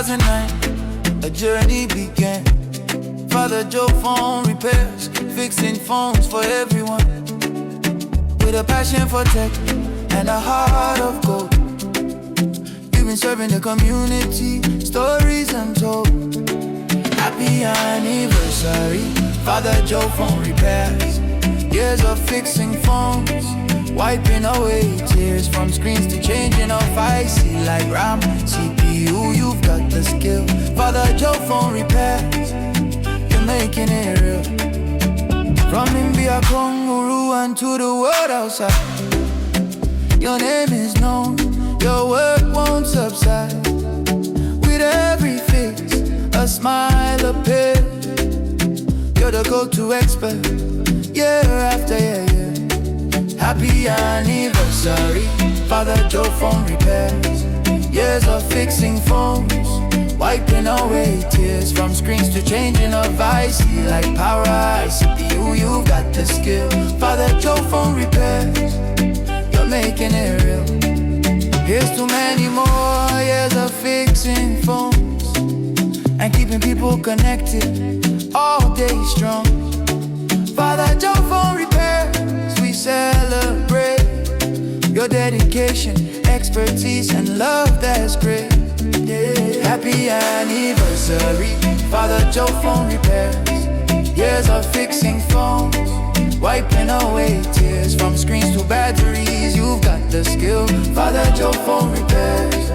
2009, a journey began. Father Joe phone repairs, fixing phones for everyone. With a passion for tech and a heart of gold. You've been serving the community, stories untold. Happy anniversary, Father Joe phone repairs. Years of fixing phones, wiping away tears from screens to changing off IC like RAM, CPU. You've got the skill. Father Joe phone repairs, you're making it real. From India, Congo, and to the world outside, your name is known, your work won't subside. With every fix, a smile appears. You're the go-to expert, year after year. Happy anniversary, Father Joe phone repairs. Years of fixing phones, wiping away tears from screens to changing of IC like power CPU. You've got the skill. Father Joe phone repairs, you're making it real. Here's to many more years of fixing phones and keeping people connected all day strong. Father Joe phone repairs, we celebrate your dedication, expertise, and love that's great. Yeah. Happy anniversary, Father Joe phone repairs. Years of fixing phones, wiping away tears from screens to batteries. You've got the skill. Father Joe phone repairs,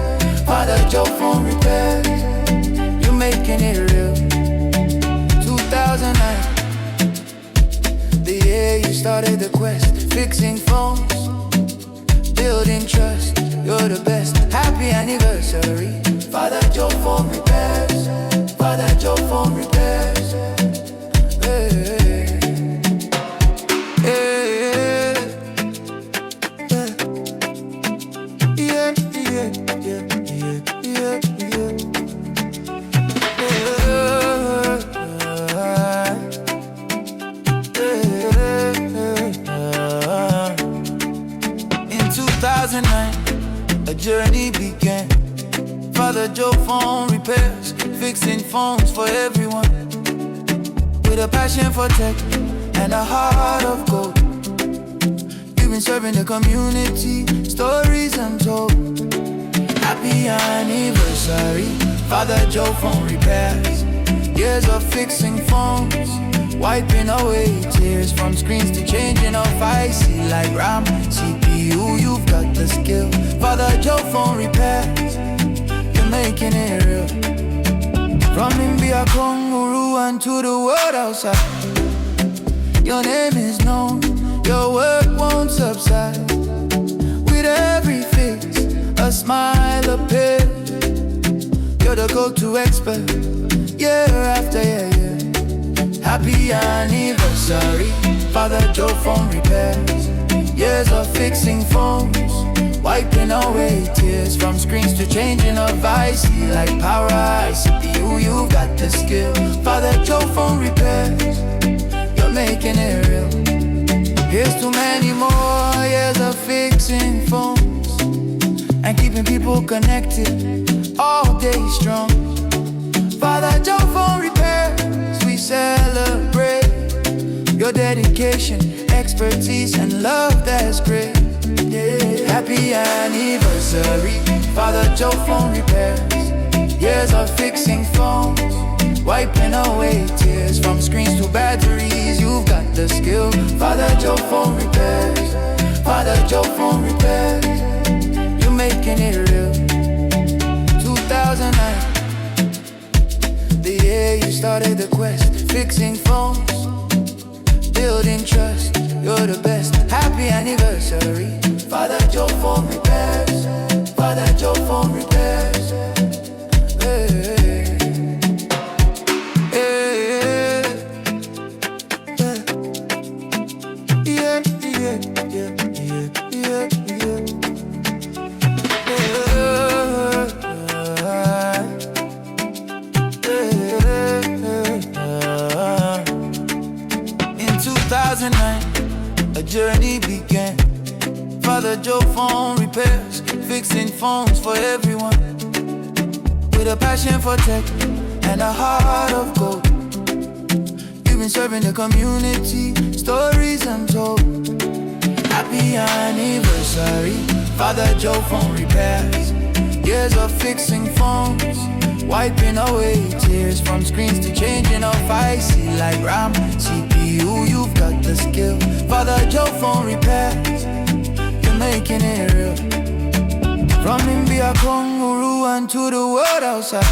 Father Joe phone repairs, you're making it real. 2009, the year you started the quest, fixing phones, building trust. You're the best. Happy anniversary, Father Joe phone repairs, Father Joe phone repairs. Hey, hey, hey, yeah, yeah, yeah, yeah, yeah, yeah. In 2009, a journey began. Father Joe phone repairs, fixing phones for everyone. With a passion for tech and a heart of gold. You've been serving the community, stories untold. Happy anniversary, Father Joe phone repairs. Years of fixing phones, wiping away tears from screens to changing off IC like RAM, CPU. You've got the skill. Father Joe phone repairs, you're making it real. From India, Congo, and to the world outside, your name is known, your work won't subside. With every fix, a smile appears. You're the go-to expert, year after year. Happy anniversary, Father Joe phone repairs. Years of fixing phones, wiping away tears from screens to changing of IC like power CPU. You've got the skill. Father Joe phone repairs, you're making it real. Here's to many more years of fixing phones and keeping people connected all day strong. Father Joe phone repairs, we celebrate your dedication, expertise, and love that's great. Yeah. Happy anniversary, Father Joe phone repairs. Years of fixing phones, wiping away tears from screens to batteries. You've got the skill. Father Joe phone repairs, Father Joe phone repairs, you're making it real. 2009, the year you started the quest, fixing phones, building trust. You're the best. Happy anniversary, Father Joe phone repairs, Father Joe phone repairs. Hey, hey, hey, yeah, yeah, yeah, yeah, yeah, yeah. In 2009, a journey began. Father Joe phone repairs, fixing phones for everyone. with a passion for tech and a heart of gold. You've been serving the community, stories untold. Happy anniversary, Father Joe Phone Repairs. Years of fixing phones, wiping away tears from screens to changing off IC like RAM, CPU. You've got the skill, Father Joe Phone Repairs. You're making it real. From India, Congo, and to the world outside,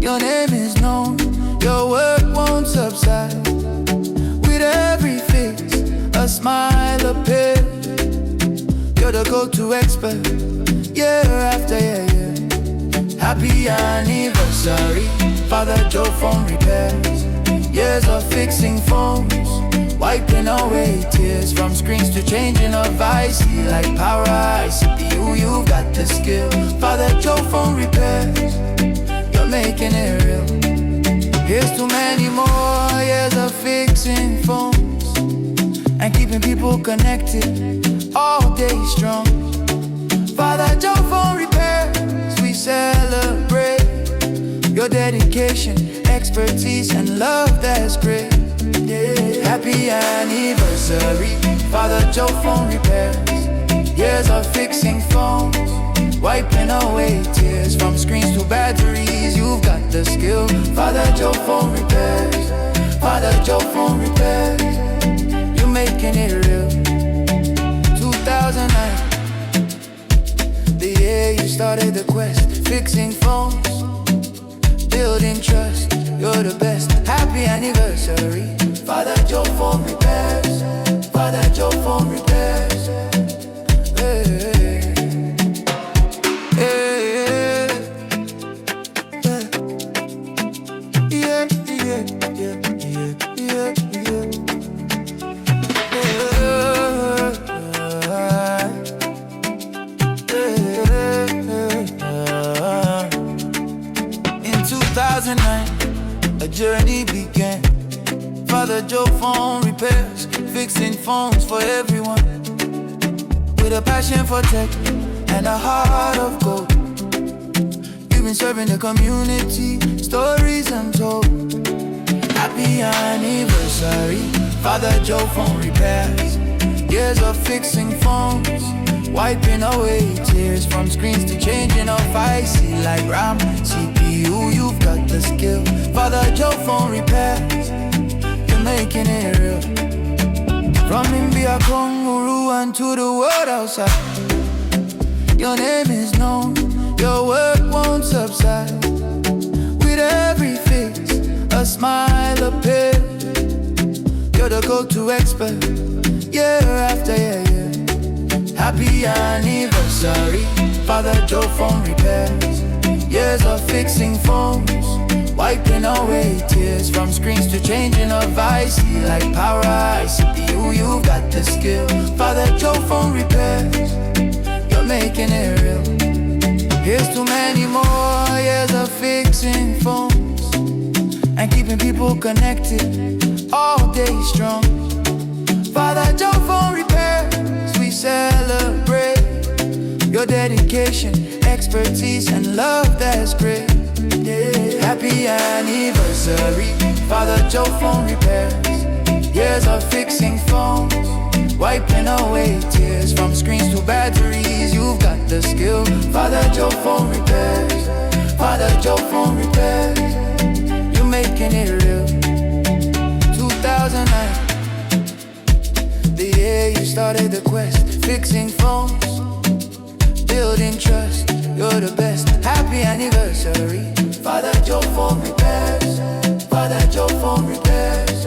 your name is known, your work won't subside. With every fix, a smile appears. You're the go-to expert, year after year. Happy anniversary, Father Joe Phone Repairs. Years of fixing phones, wiping away tears from screens to changing of IC like power CPU. You've got the skill, Father Joe Phone Repairs. You're making it real. Here's to many more years of fixing phones and keeping people connected all day strong. Father Joe Phone Repairs, we celebrate your dedication, expertise, and love that's great. Yeah. Happy anniversary, Father Joe Phone Repairs. Years of fixing phones, wiping away tears from screens to batteries. You've got the skill, Father Joe Phone Repairs. Father Joe Phone Repairs, you're making it real. 2009, the year you started the quest, fixing phones, building trust. You're the best. Happy anniversary, Father Joe Phone Repairs. Father Joe Phone Repairs. Hey, hey, hey, yeah, yeah, yeah, yeah, yeah, yeah. In 2009, a journey began. Father Joe Phone Repairs, fixing phones for everyone. With a passion for tech and a heart of gold. You've been serving the community, stories untold. Happy anniversary, Father Joe Phone Repairs. Years of fixing phones, wiping away tears from screens to changing off IC like RAM, CPU. You've got the skill, Father Joe Phone Repairs. You're making it real. From India, Congo, and to the world outside, your name is known, your work won't subside. With every fix, a smile appears. You're the go-to expert, year after year. Happy anniversary, Father Joe Phone Repairs. Years of fixing phones, wiping away tears from screens to changing of IC like power CPU. You've got the skill, Father Joe Phone Repairs. You're making it real. Here's to many more years of fixing phones and keeping people connected all day strong. Father Joe Phone Repairs, we celebrate your dedication, expertise, and love that's great. Yeah. Happy anniversary, Father Joe Phone Repairs. Years of fixing phones, wiping away tears from screens to batteries. You've got the skill, Father Joe Phone Repairs. Father Joe Phone Repairs, you're making it real. 2009, the year you started the quest, fixing phones, building trust. You're the best. Happy anniversary, Father Joe Phone Repairs. Father Joe Phone Repairs.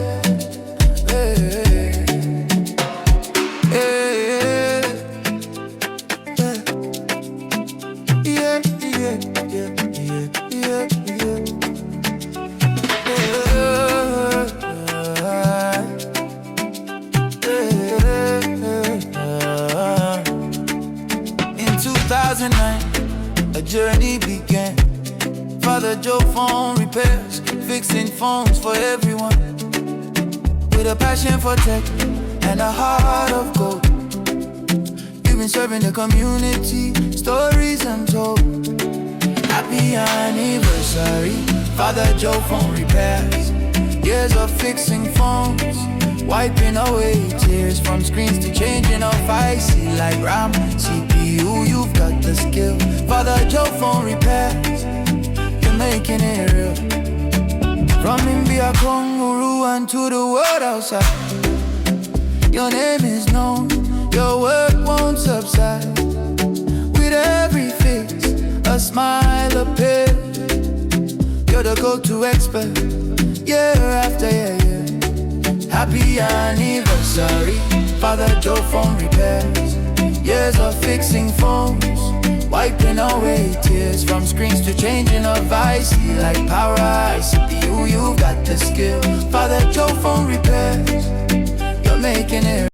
Hey, hey, hey, yeah, yeah, yeah, yeah, yeah, yeah. In 2009, a journey began. Father Joe Phone Repairs, fixing phones for everyone. With a passion for tech and a heart of gold. You've been serving the community, stories untold. Happy anniversary, Father Joe Phone Repairs. Years of fixing phones, wiping away tears from screens to changing of IC like RAM, CPU. You've got the skill, Father Joe Phone Repairs. You're making it real. From India, Congo, and to the world outside, your name is known, your work won't subside. With every fix, a smile appears. You're the go-to expert, year after year. Happy anniversary, Father Joe Phone Repairs. Years of fixing phones, wiping away tears from screens to changing of IC like power, CPU. You've got the skill, Father Joe Phone Repairs.